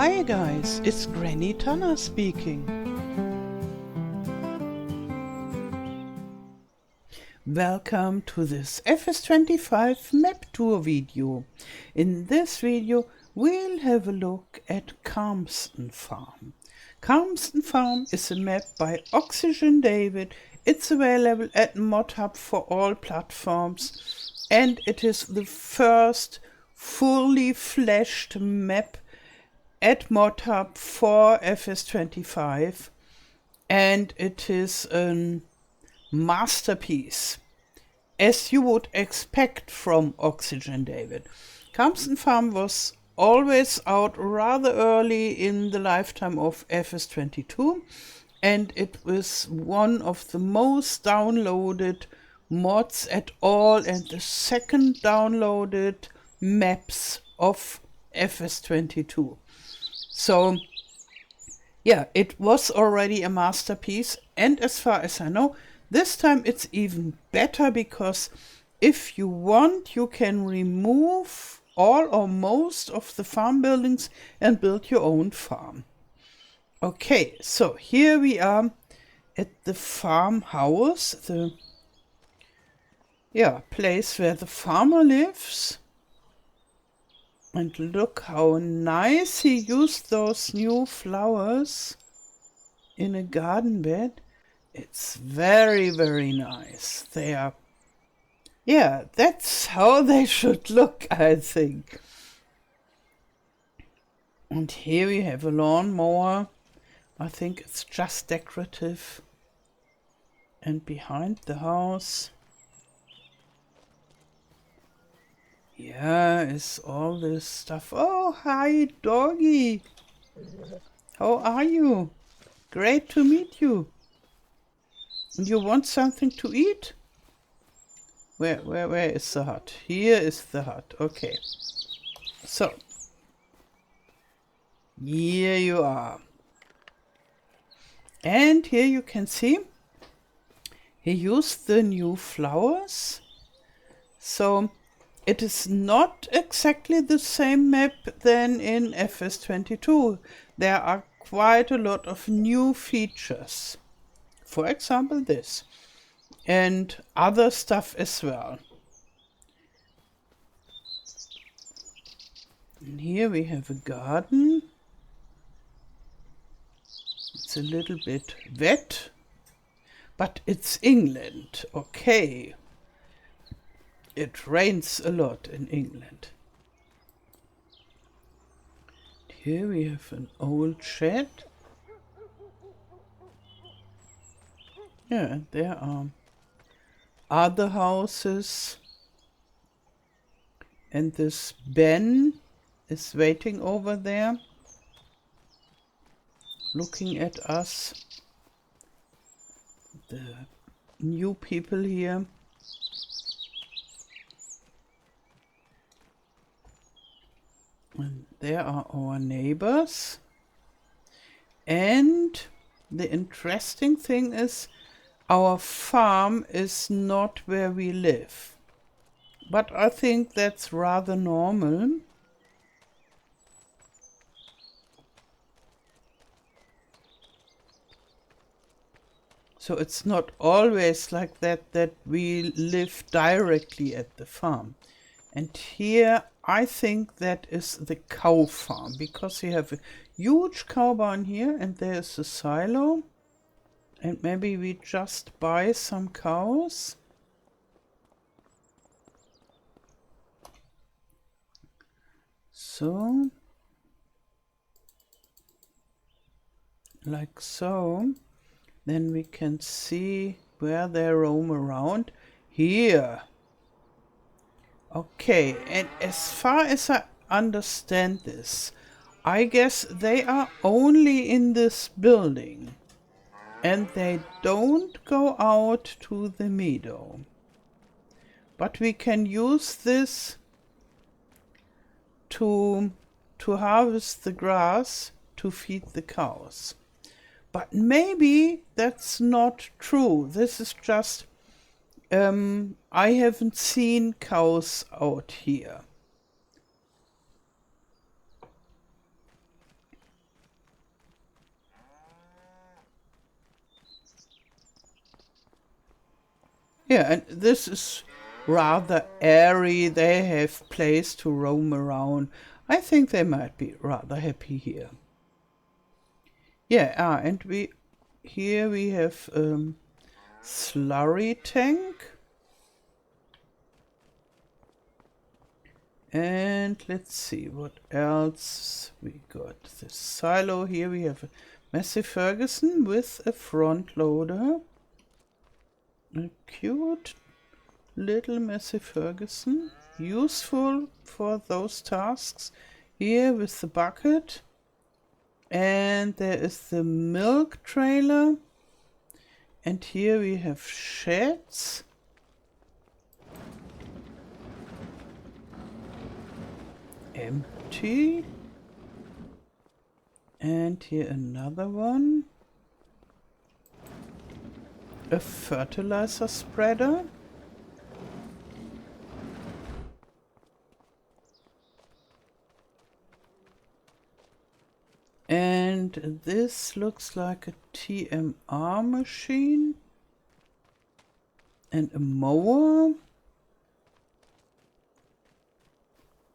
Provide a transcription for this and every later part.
Hi guys, it's Granny Tana speaking. Welcome to this FS25 map tour video. In this video we'll have a look at Calmsden Farm. Calmsden Farm is a map by Oxygendavid. It's available at Modhub for all platforms and it is the first fully fleshed map at Modhub for FS25 and it is a masterpiece as you would expect from Oxygendavid. Calmsden Farm was always out rather early in the lifetime of FS22 and it was one of the most downloaded mods at all and the second downloaded maps of FS22. So, yeah, it was already a masterpiece, and as far as I know, this time it's even better because if you want, you can remove all or most of the farm buildings and build your own farm. Okay, so here we are at the farmhouse, the place where the farmer lives. And look how nice he used those new flowers in a garden bed. It's very, very nice. They are, that's how they should look, I think. And here we have a lawnmower. I think it's just decorative. And behind the house, is all this stuff. Oh, hi, doggy. How are you? Great to meet you. And you want something to eat? Where is the hut? Here is the hut. Okay. So, here you are. And here you can see he used the new flowers. So, it is not exactly the same map than in FS22. There are quite a lot of new features. For example, this. And other stuff as well. And here we have a garden. It's a little bit wet, but it's England, okay. It rains a lot in England. Here we have an old shed. Yeah, there are other houses. And this Ben is waiting over there, looking at us. The new people here. And there are our neighbors. And the interesting thing is our farm is not where we live. But I think that's rather normal. So it's not always like that we live directly at the farm. And here I think that is the cow farm, because you have a huge cow barn here and there's a silo. And maybe we just buy some cows. So, like so. Then we can see where they roam around. Here. Okay, and as far as I understand this, I guess they are only in this building. And they don't go out to the meadow. But we can use this to harvest the grass to feed the cows. But maybe that's not true. This is just, I haven't seen cows out here. Yeah, and this is rather airy. They have place to roam around. I think they might be rather happy here. Yeah, and here we have slurry tank. And let's see what else we got. This silo here. We have a Massey Ferguson with a front loader. A cute little Massey Ferguson. Useful for those tasks. Here with the bucket. And there is the milk trailer. And here we have sheds. Empty. And here another one. A fertilizer spreader. And this looks like a TMR machine. And a mower.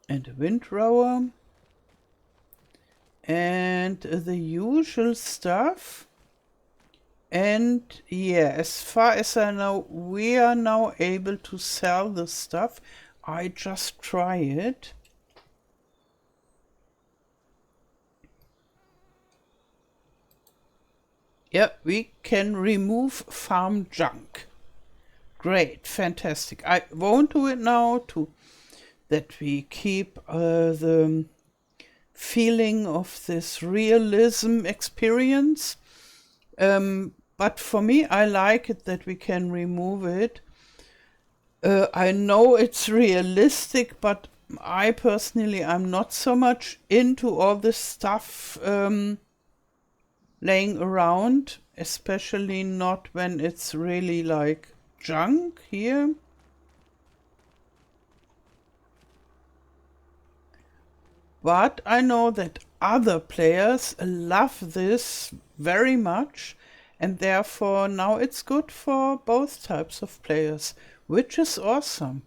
And a windrower. And the usual stuff. And yeah, as far as I know, we are now able to sell the stuff. I just try it. Yep, we can remove farm junk. Great, fantastic. I won't do it now that we keep the feeling of this realism experience. But for me, I like it that we can remove it. I know it's realistic, but I personally, I'm not so much into all this stuff laying around, especially not when it's really like junk here. But I know that other players love this very much, and therefore now it's good for both types of players, which is awesome.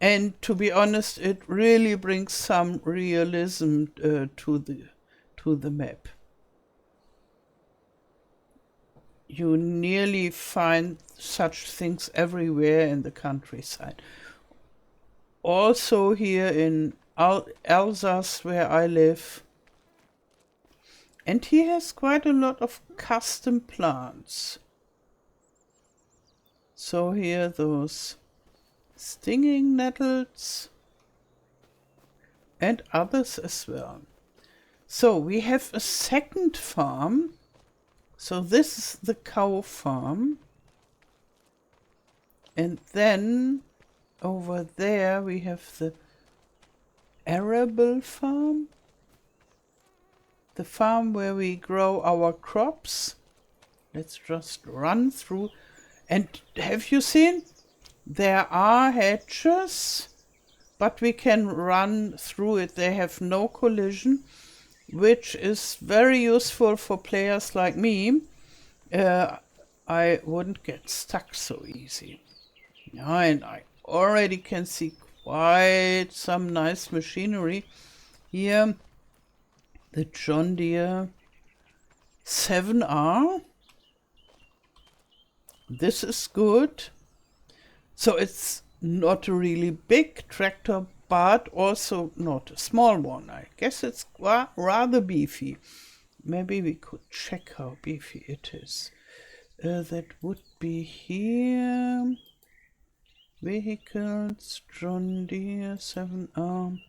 And to be honest, it really brings some realism to the map. You nearly find such things everywhere in the countryside. Also here in Alsace, where I live. And he has quite a lot of custom plants. So here those stinging nettles and others as well. So we have a second farm. So this is the cow farm. And then over there we have the arable farm. The farm where we grow our crops. Let's just run through. And have you seen? There are hedges, but we can run through it. They have no collision, which is very useful for players like me. I wouldn't get stuck so easy. Yeah, and I already can see quite some nice machinery here. The John Deere 7R. This is good. So it's not a really big tractor, but also not a small one. I guess it's rather beefy. Maybe we could check how beefy it is. That would be here. Vehicles, John Deere 7R.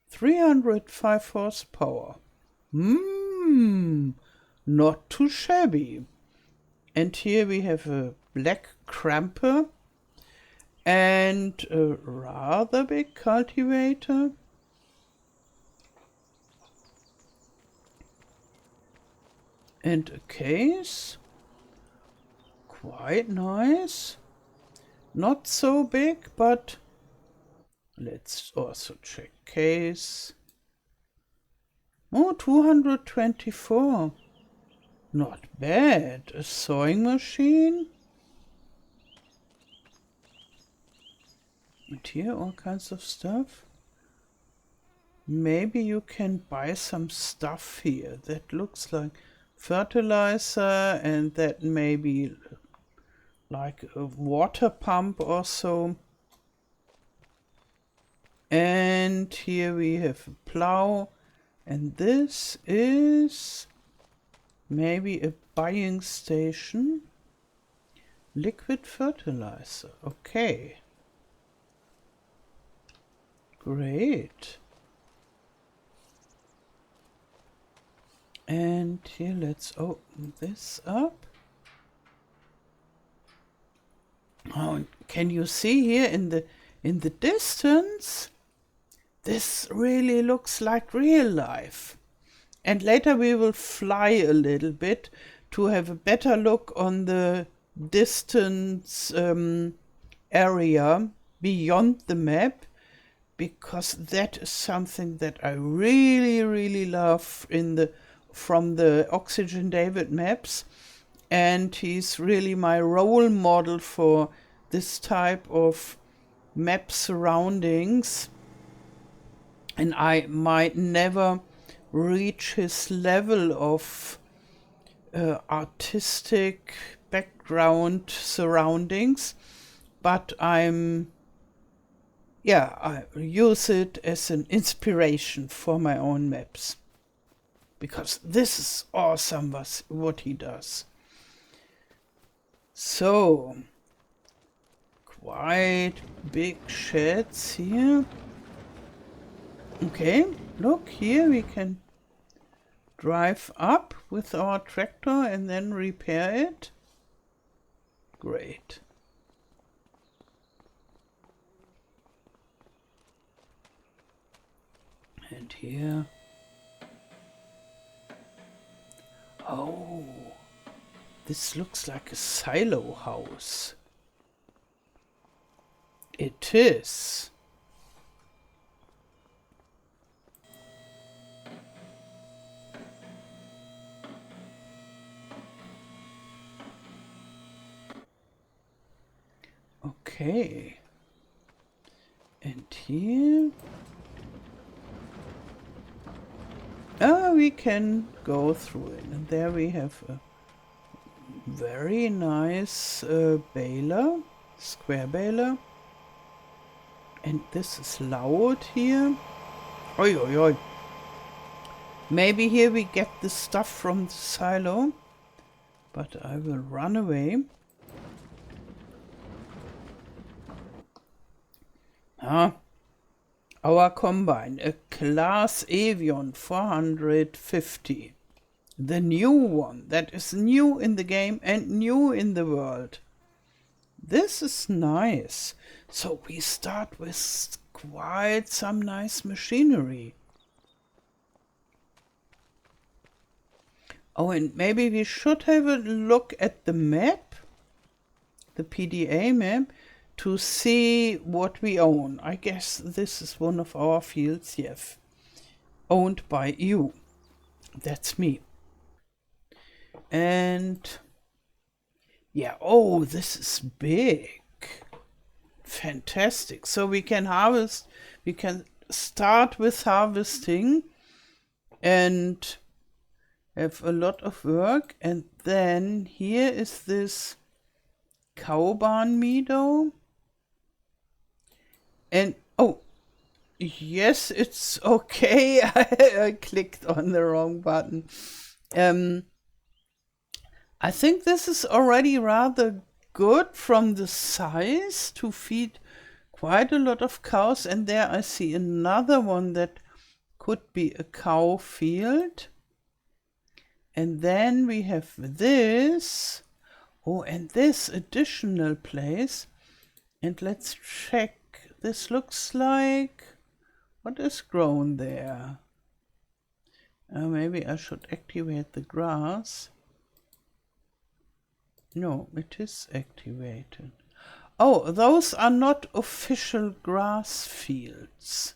305 horsepower. Not too shabby. And here we have a black cramper and a rather big cultivator. And a case. Quite nice. Not so big, but let's also check case. Oh, 224. Not bad. A sewing machine. And here all kinds of stuff. Maybe you can buy some stuff here that looks like fertilizer, and that maybe like a water pump or so. And here we have a plow, and this is maybe a buying station. Liquid fertilizer. Okay. Great. And here, let's open this up. Oh, can you see here in the distance? This really looks like real life. And later we will fly a little bit to have a better look on the distance area beyond the map, because that is something that I really love from the Oxygendavid maps, and he's really my role model for this type of map surroundings, and I might never reach his level of artistic background surroundings, but I use it as an inspiration for my own maps, because this is awesome what he does. So, quite big sheds here. Okay, look here, we can drive up with our tractor and then repair it. Great. And here. Oh, this looks like a silo house. It is. Okay. And here. We can go through it. And there we have a very nice baler, square baler. And this is loud here. Oi, oi, oi. Maybe here we get the stuff from the silo. But I will run away. Our combine, a Class Avion 450. The new one, that is new in the game and new in the world. This is nice. So we start with quite some nice machinery. Oh, and maybe we should have a look at the map, the PDA map, to see what we own. I guess this is one of our fields, yes. Owned by you. That's me. And yeah, oh, this is big. Fantastic. So we can harvest, we can start with harvesting and have a lot of work. And then here is this cow barn meadow. And oh, yes, it's okay. I clicked on the wrong button. I think this is already rather good from the size to feed quite a lot of cows. And there I see another one that could be a cow field. And then we have this. Oh, and this additional place. And let's check. This looks like, what is grown there? Maybe I should activate the grass. No, it is activated. Oh, those are not official grass fields.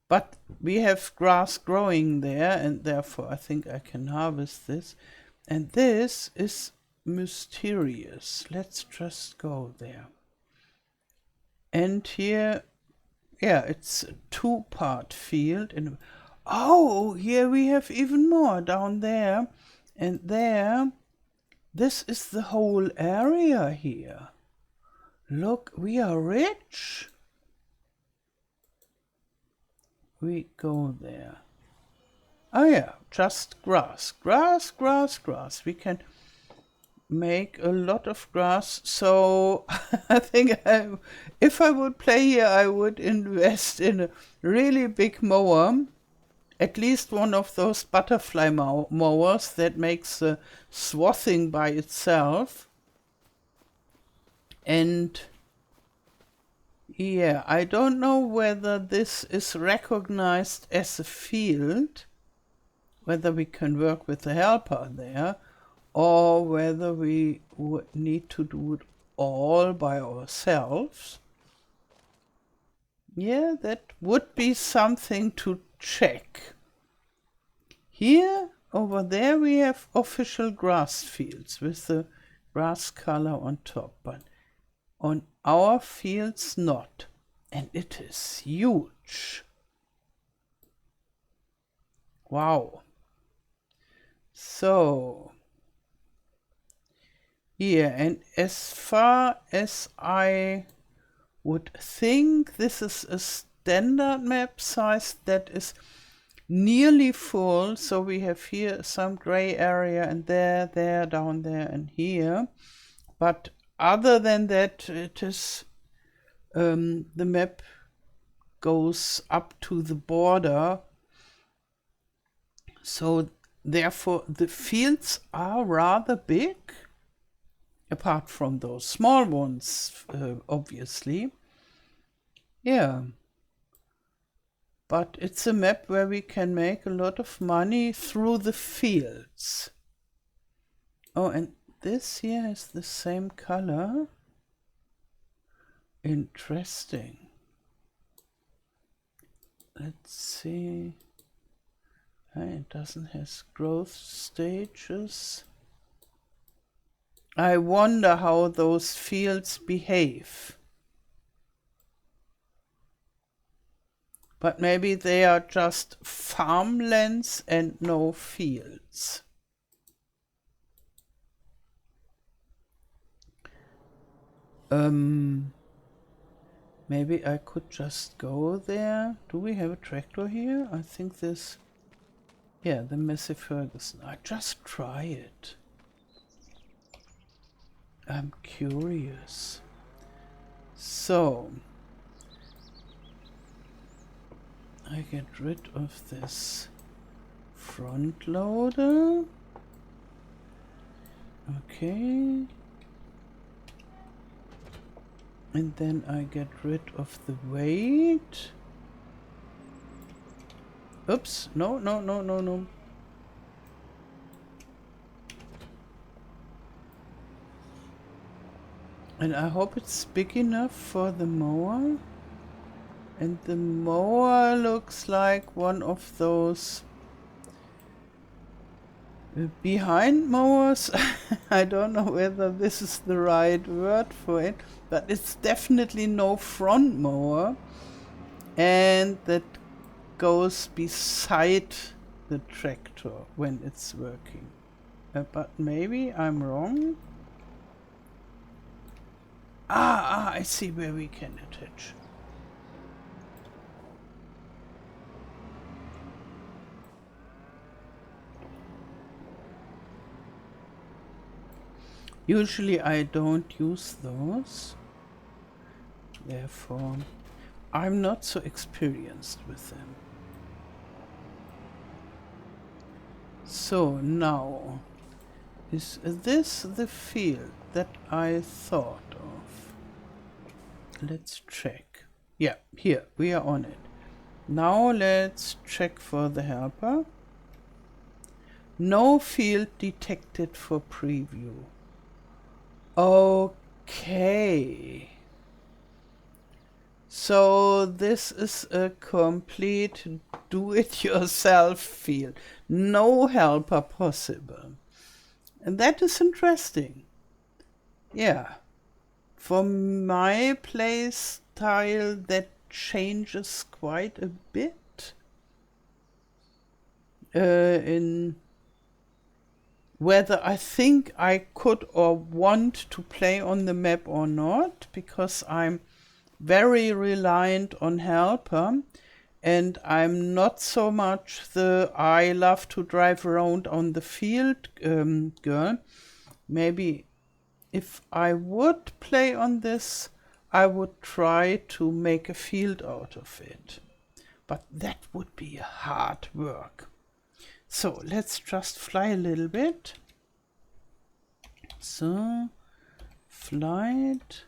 But we have grass growing there, and therefore I think I can harvest this. And this is mysterious. Let's just go there. And here, yeah, it's a 2-part field. And oh, here we have even more down there. And there, this is the whole area here. Look, we are rich. We go there. Oh yeah, just grass, grass, grass, grass. We can make a lot of grass. So I think if I would play here, I would invest in a really big mower. At least one of those butterfly mowers that makes swathing by itself. And yeah, I don't know whether this is recognized as a field, whether we can work with a helper there, or whether we would need to do it all by ourselves. Yeah, that would be something to check. Here, over there, we have official grass fields with the grass color on top, but on our fields not. And it is huge. Wow. So, yeah, and as far as I would think, this is a standard map size that is nearly full. So we have here some gray area, and there, down there, and here. But other than that, it is the map goes up to the border. So therefore the fields are rather big, apart from those small ones, obviously. Yeah. But it's a map where we can make a lot of money through the fields. Oh, and this here is the same color. Interesting. Let's see. It doesn't have growth stages. I wonder how those fields behave. But maybe they are just farmlands and no fields. Maybe I could just go there. Do we have a tractor here? I think this... Yeah, the Massey Ferguson. I just try it. I'm curious. So... I get rid of this front loader. Okay. And then I get rid of the weight. Oops, no. And I hope it's big enough for the mower. And the mower looks like one of those behind mowers. I don't know whether this is the right word for it, but it's definitely no front mower. And that goes beside the tractor when it's working. But maybe I'm wrong. I see where we can attach. Usually I don't use those, therefore I'm not so experienced with them. So now, is this the field that I thought of? Let's check. Yeah, here, we are on it. Now let's check for the helper. No field detected for preview. Okay. So this is a complete do-it-yourself field. No helper possible. And that is interesting. Yeah. For my play style, that changes quite a bit in whether I think I could or want to play on the map or not, because I'm very reliant on helper, and I'm not so much the I love to drive around on the field girl. Maybe if I would play on this, I would try to make a field out of it. But that would be hard work. So let's just fly a little bit. So, flight.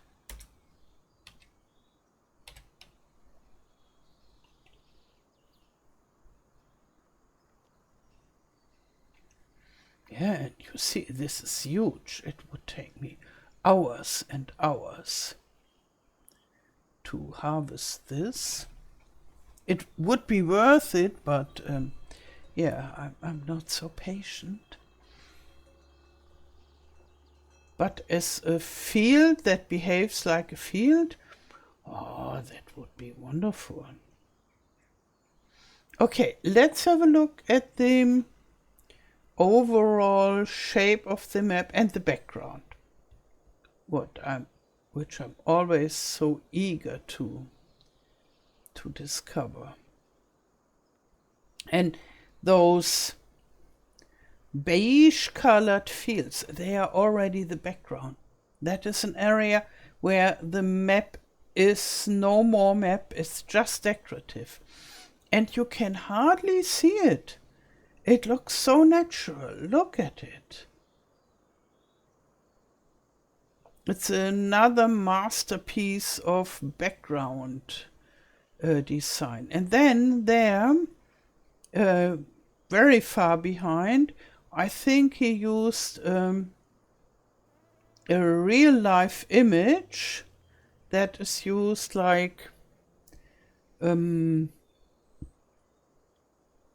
Yeah, and you see, this is huge. It would take me hours and hours to harvest this. It would be worth it, but yeah, I'm not so patient. But as a field that behaves like a field, oh, that would be wonderful. Okay, let's have a look at the overall shape of the map and the background. Which I'm always so eager to discover. And those beige colored fields, they are already the background. That is an area where the map is no more map, it's just decorative. And you can hardly see it. It looks so natural. Look at it. It's another masterpiece of background design. And then there, very far behind, I think he used a real life image that is used like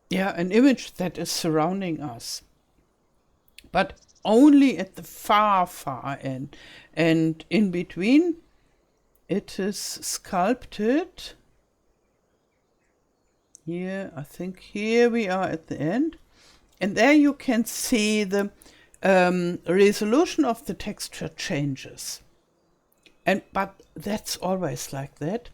yeah, an image that is surrounding us, but only at the far end, and in between it is sculpted. Here, I think here we are at the end, and there you can see the resolution of the texture changes. But that's always like that.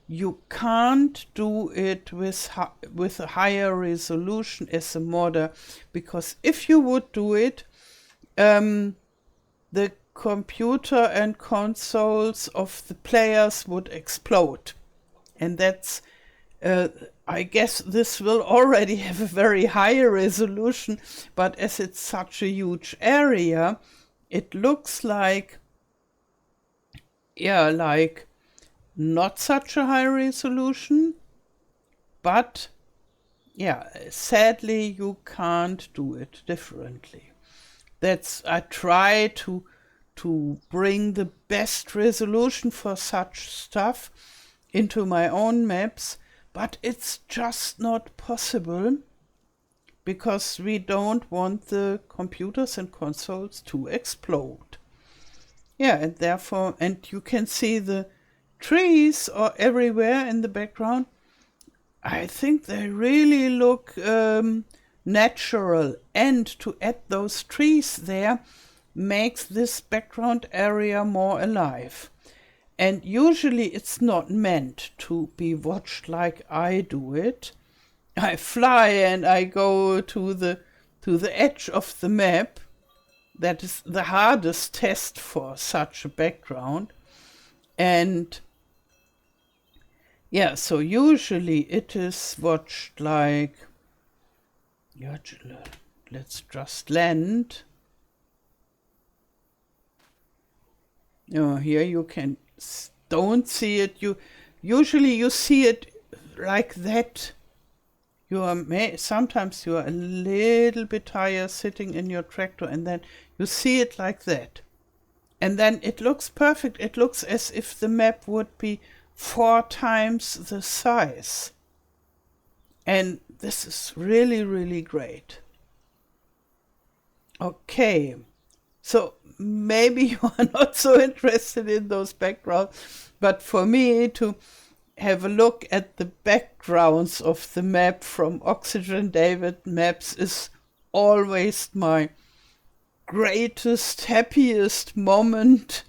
You can't do it with a higher resolution as a modder, because if you would do it, the computer and consoles of the players would explode. And that's, I guess this will already have a very high resolution, but as it's such a huge area, it looks like, yeah, like not such a high resolution, but yeah, sadly you can't do it differently. I try to bring the best resolution for such stuff into my own maps, but it's just not possible, because we don't want the computers and consoles to explode. Yeah, and therefore, and you can see the trees are everywhere in the background. I think they really look natural, and to add those trees there makes this background area more alive. And usually it's not meant to be watched like I do it. I fly and I go to the edge of the map. That is the hardest test for such a background. And yeah, so usually it is watched like, yeah, let's just land. Here you don't see it. Usually you see it like that. Sometimes you are a little bit higher sitting in your tractor, and then you see it like that. And then it looks perfect. It looks as if the map would be 4 times the size. And this is really, really great. Okay, so maybe you are not so interested in those backgrounds, but for me to have a look at the backgrounds of the map from Oxygendavid maps is always my greatest, happiest moment,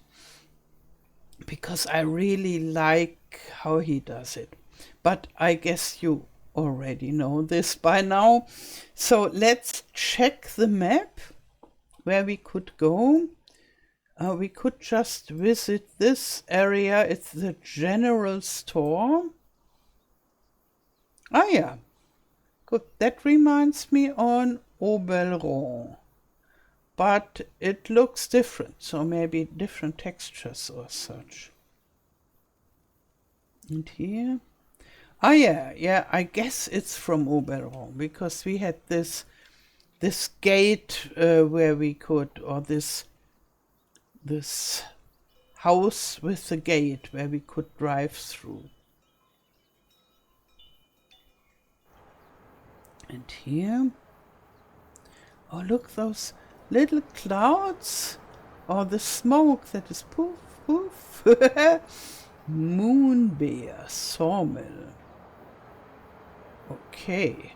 because I really like how he does it. But I guess you already know this by now. So let's check the map where we could go. We could just visit this area. It's the general store. Ah, yeah. Good. That reminds me on Oberon. But it looks different, so maybe different textures or such. And here. Ah, yeah, I guess it's from Oberon, because we had this gate where we could, or this house with the gate where we could drive through. And here, oh look, those little clouds, or the smoke that is poof, poof. Moonbear sawmill. Okay.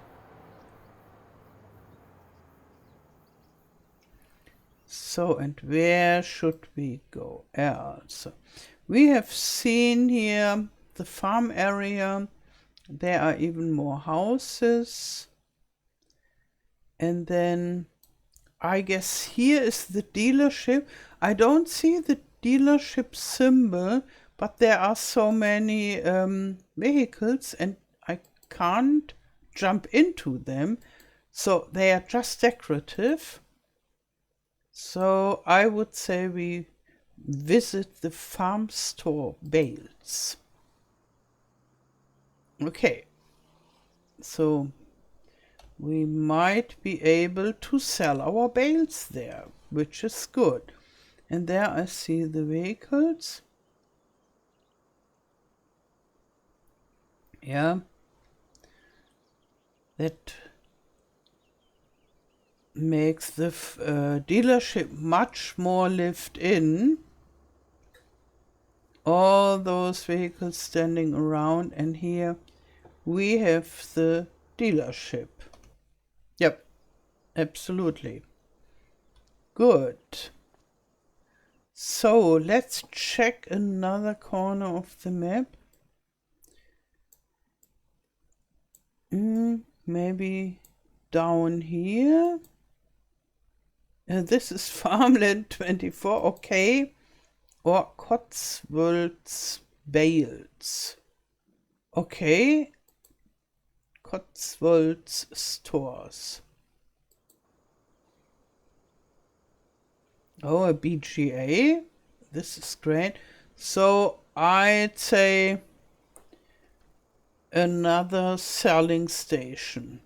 So, and where should we go else? We have seen here the farm area. There are even more houses. And then I guess here is the dealership. I don't see the dealership symbol, but there are so many vehicles and I can't jump into them. So they are just decorative. So I would say we visit the farm store bales. Okay, so we might be able to sell our bales there, which is good. And there I see the vehicles. Yeah, that makes the dealership much more lived in. All those vehicles standing around, and here we have the dealership. Yep, absolutely. Good. So let's check another corner of the map. Maybe down here. This is Farmland 24, okay. Or Cotswolds Bales. Okay. Cotswolds Stores. Oh, a BGA. This is great. So I'd say another selling station.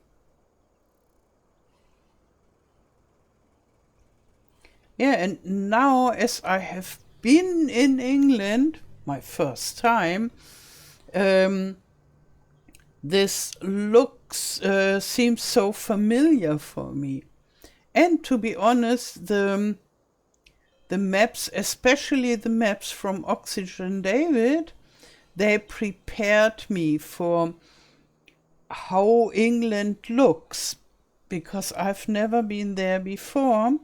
Yeah, and now as I have been in England, my first time, this looks seems so familiar for me. And to be honest, the maps, especially the maps from Oxygendavid, they prepared me for how England looks, because I've never been there before.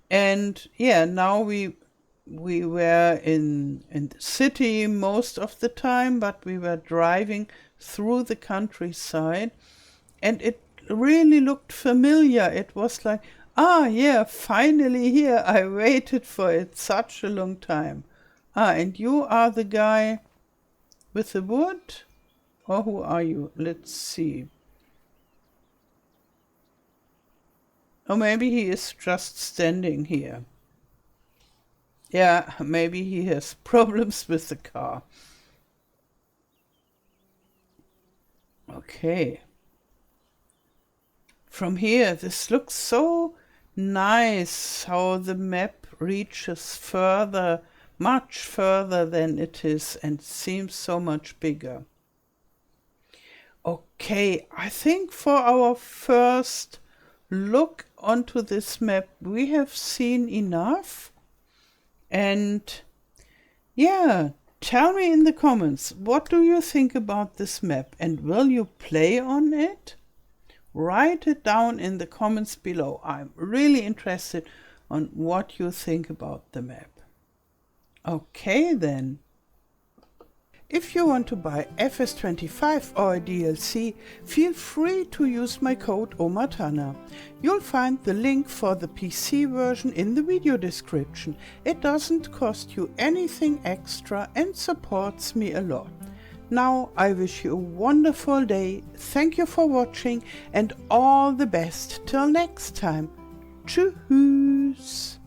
And yeah, now we were in the city most of the time, but we were driving through the countryside, and it really looked familiar. It was like, ah, yeah, finally here. I waited for it such a long time. Ah, and you are the guy with the wood? Or who are you? Let's see. Or maybe he is just standing here. Yeah, maybe he has problems with the car. Okay. From here, this looks so nice, how the map reaches further, much further than it is and seems so much bigger. Okay, I think for our first look onto this map we have seen enough. And yeah, tell me in the comments, what do you think about this map, and will you play on it? Write it down in the comments below. I'm really interested on what you think about the map. Okay then. If you want to buy FS25 or a DLC, feel free to use my code OMATANA. You'll find the link for the PC version in the video description. It doesn't cost you anything extra and supports me a lot. Now I wish you a wonderful day, thank you for watching and all the best till next time. Tschüss!